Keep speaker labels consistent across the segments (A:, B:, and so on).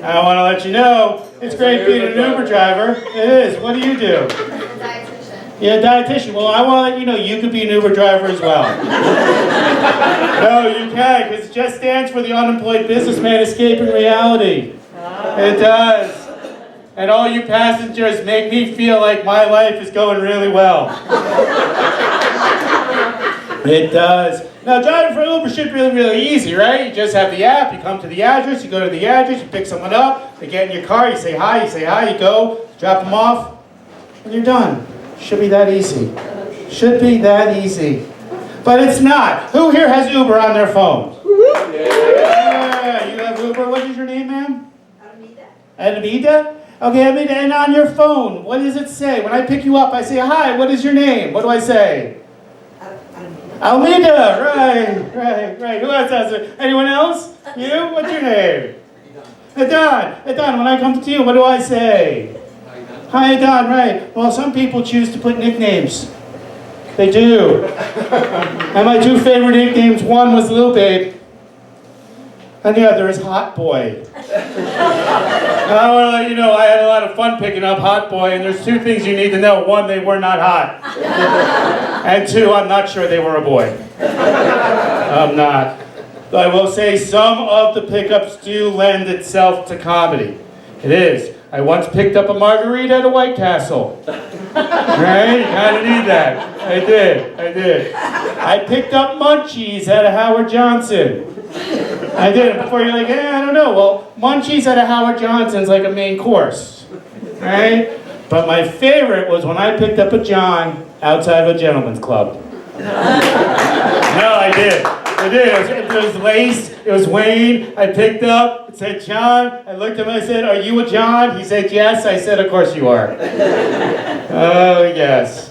A: I want to let you know, it's great being an Uber driver. It is. What do you do?
B: Dietitian.
A: Yeah, dietitian. Well, I want to let you know you could be an Uber driver as well. No, you can, because it just stands for the unemployed businessman escaping reality. It does. And all you passengers make me feel like my life is going really well. It does. Now, driving for Uber should be really easy, right? You just have the app, you come to the address, you go to the address, you pick someone up, they get in your car, you say hi, you go, drop them off, and you're done. Should be that easy. Should be that easy. But it's not. Who here has Uber on their phone? Yeah, you have Uber. What is your name, ma'am? Adamida? Okay, Adamida, and on your phone, what does it say? When I pick you up, I say, hi, what is your name? What do I say? Almeida, right. Who else has it? Anyone else? You? What's your name? Adon. When I come to you, what do I say? Hi, Adon, right. Well, some people choose to put nicknames. They do. And my two favorite nicknames, one was Lil Babe, and the other is Hot Boy. I want to let you know, I had a lot of fun picking up Hot Boy, and there's two things you need to know. One, they were not hot. And two, I'm not sure they were a boy. I'm not. I will say some of the pickups do lend itself to comedy. It is. I once picked up a margarita at a White Castle. Right? You kind of need that. I did. I picked up munchies at a Howard Johnson. I did. Before you're like, I don't know. Well, munchies at a Howard Johnson's like a main course. Right? But my favorite was when I picked up a John outside of a gentleman's club. No, I did. It was Lace. It was Wayne. I picked up. It said John. I looked at him. I said, "Are you a John?" He said, "Yes." I said, "Of course you are." Oh, yes.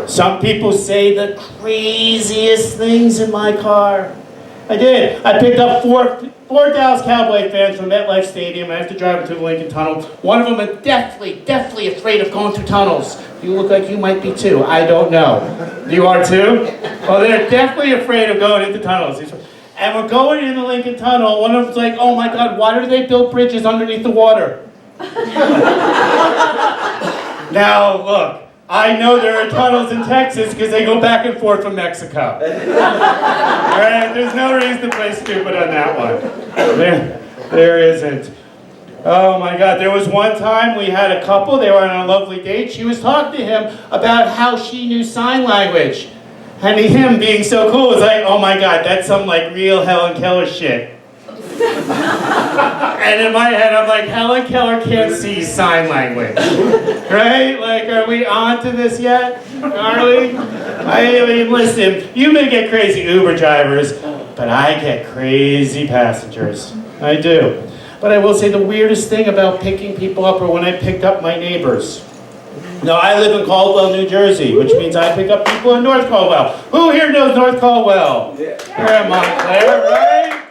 A: Some people say the craziest things in my car. I did. I picked up four Dallas Cowboy fans from MetLife Stadium. I have to drive them to the Lincoln Tunnel. One of them is deathly afraid of going through tunnels. You look like you might be too. I don't know. You are too? Well, they're definitely afraid of going into tunnels. And we're going in the Lincoln Tunnel. One of them's like, "Oh my God, why do they build bridges underneath the water?" Now, look. I know there are tunnels in Texas because they go back and forth from Mexico. Right? There's no reason to play stupid on that one. There isn't. Oh my God, there was one time we had a couple, they were on a lovely date. She was talking to him about how she knew sign language. And him being so cool was like, oh my God, that's some like real Helen Keller shit. And in my head, I'm like, Helen Keller can't see sign language. Right? Like, are we on to this yet? Are we? I mean, listen, you may get crazy Uber drivers, but I get crazy passengers. I do. But I will say the weirdest thing about picking people up are when I picked up my neighbors. Now, I live in Caldwell, New Jersey, which means I pick up people in North Caldwell. Who here knows North Caldwell? Yeah, Montclair, right?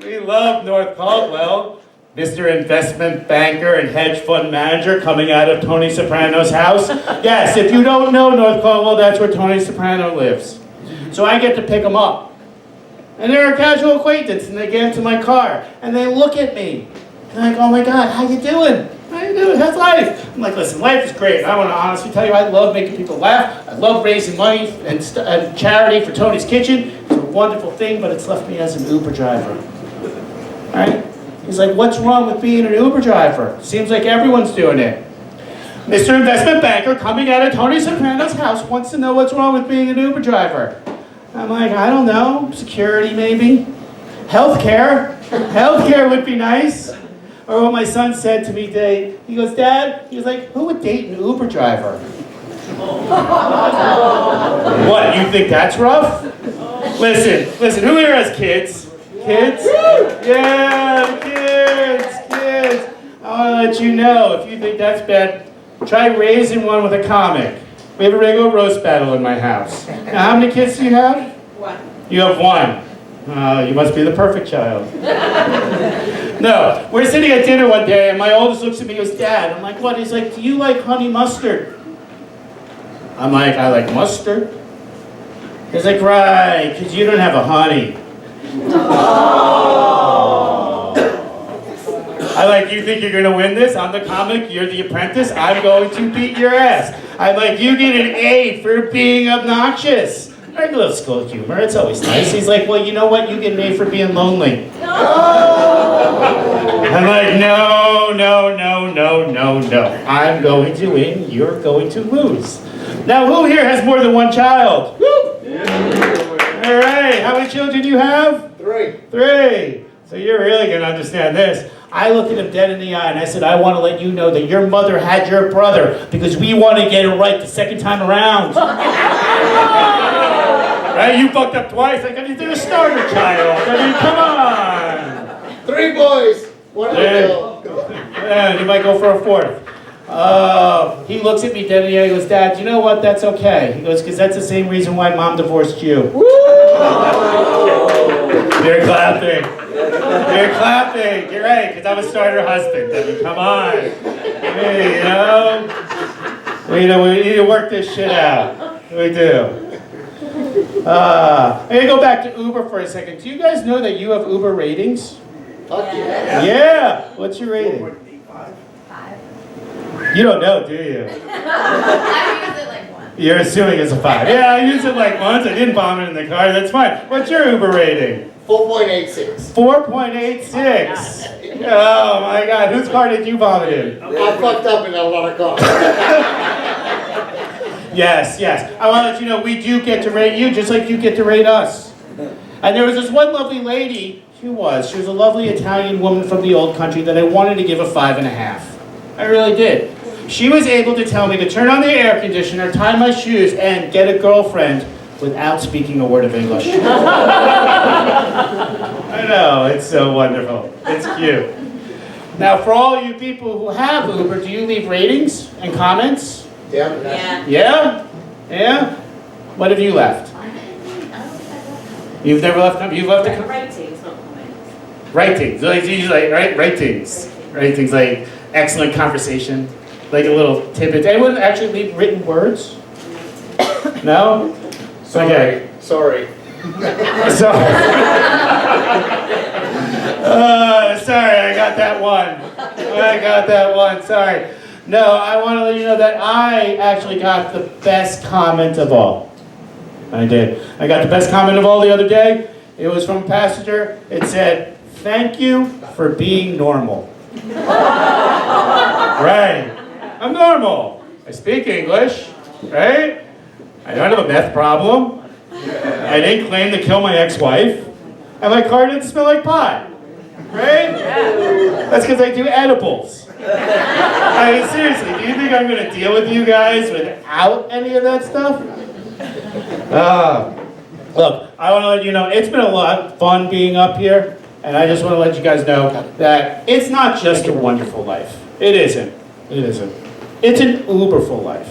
A: We love North Caldwell. Mr. Investment Banker and Hedge Fund Manager coming out of Tony Soprano's house. Yes, if you don't know North Caldwell, that's where Tony Soprano lives. So I get to pick them up. And they're a casual acquaintance, and they get into my car, and they look at me. And they're like, oh my God, how you doing? How you doing? How's life? I'm like, listen, life is great. I want to honestly tell you, I love making people laugh. I love raising money and charity for Tony's Kitchen. It's a wonderful thing, but it's left me as an Uber driver. All right? He's like, what's wrong with being an Uber driver? Seems like everyone's doing it. Mr. Investment Banker coming out of Tony Soprano's house wants to know what's wrong with being an Uber driver. I'm like, I don't know, security maybe? Healthcare? Healthcare would be nice. Or what my son said to me today, he goes, Dad, he was like, who would date an Uber driver? What, you think that's rough? Listen, who here has kids? Kids? Yeah, kids. I want to let you know, if you think that's bad, try raising one with a comic. We have a regular roast battle in my house. Now, how many kids do you have?
B: One.
A: You have one. You must be the perfect child. No, we're sitting at dinner one day, and my oldest looks at me and goes, Dad. I'm like, what? He's like, do you like honey mustard? I'm like, I like mustard. He's like, right, because you don't have a honey. Oh. I'm like, you think you're gonna win this? I'm the comic, you're the apprentice, I'm going to beat your ass. I'm like, you get an A for being obnoxious. Regular school humor, it's always nice. He's like, well, you know what? You get an A for being lonely. I'm like, no. I'm going to win, you're going to lose. Now, who here has more than one child? Woo! Yeah. All right, how many children do you have?
B: 3.
A: 3. So you're really going to understand this. I looked at him dead in the eye and I said, I want to let you know that your mother had your brother because we want to get it right the second time around. Right? You fucked up twice. Like, I mean, they're a starter child. I mean, come on.
B: 3 boys. 1 girl.
A: Yeah, you might go for a 4th. He looks at me dead in the eye. He goes, Dad, you know what? That's okay. He goes, because that's the same reason why Mom divorced you. You're clapping. You're clapping. You're right, because I'm a starter husband. I mean, come on. Hey, we need to work this shit out. We do. I'm going to go back to Uber for a second. Do you guys know that you have Uber ratings?
B: Fuck yeah.
A: Yeah. What's your rating?
C: 5.
A: You don't know, do you?
C: I use it like once.
A: You're assuming it's a 5. Yeah, I used it like once. I didn't vomit in the car. That's fine. What's your Uber rating?
B: 4.86.
A: 4.86. Oh my God. Whose car did you vomit in?
B: I fucked up in a lot of cars.
A: Yes. I want to let you know we do get to rate you just like you get to rate us. And there was this one lovely lady. She was a lovely Italian woman from the old country that I wanted to give a 5.5. I really did. She was able to tell me to turn on the air conditioner, tie my shoes, and get a girlfriend without speaking a word of English. I know, it's so wonderful. It's cute. Now, for all you people who have Uber, do you leave ratings and comments?
B: Yeah.
A: Yeah? What have you left? You've never left? You've left a
C: Ratings, not comments.
A: Ratings. So it's usually like ratings. Ratings like excellent conversation, like a little tidbit. Anyone actually leave written words? No? Okay.
B: Sorry.
A: Sorry, I got that one. Sorry. No, I want to let you know that I actually got the best comment of all. I did. I got the best comment of all the other day. It was from a passenger. It said, "Thank you for being normal." Right. I'm normal. I speak English, right? I don't have a meth problem. I didn't claim to kill my ex-wife. And my car didn't smell like pot. Right? That's because I do edibles. I mean, seriously, do you think I'm going to deal with you guys without any of that stuff? Look, I want to let you know, it's been a lot of fun being up here. And I just want to let you guys know that it's not just a wonderful life. It isn't. It's an UBERFulLife.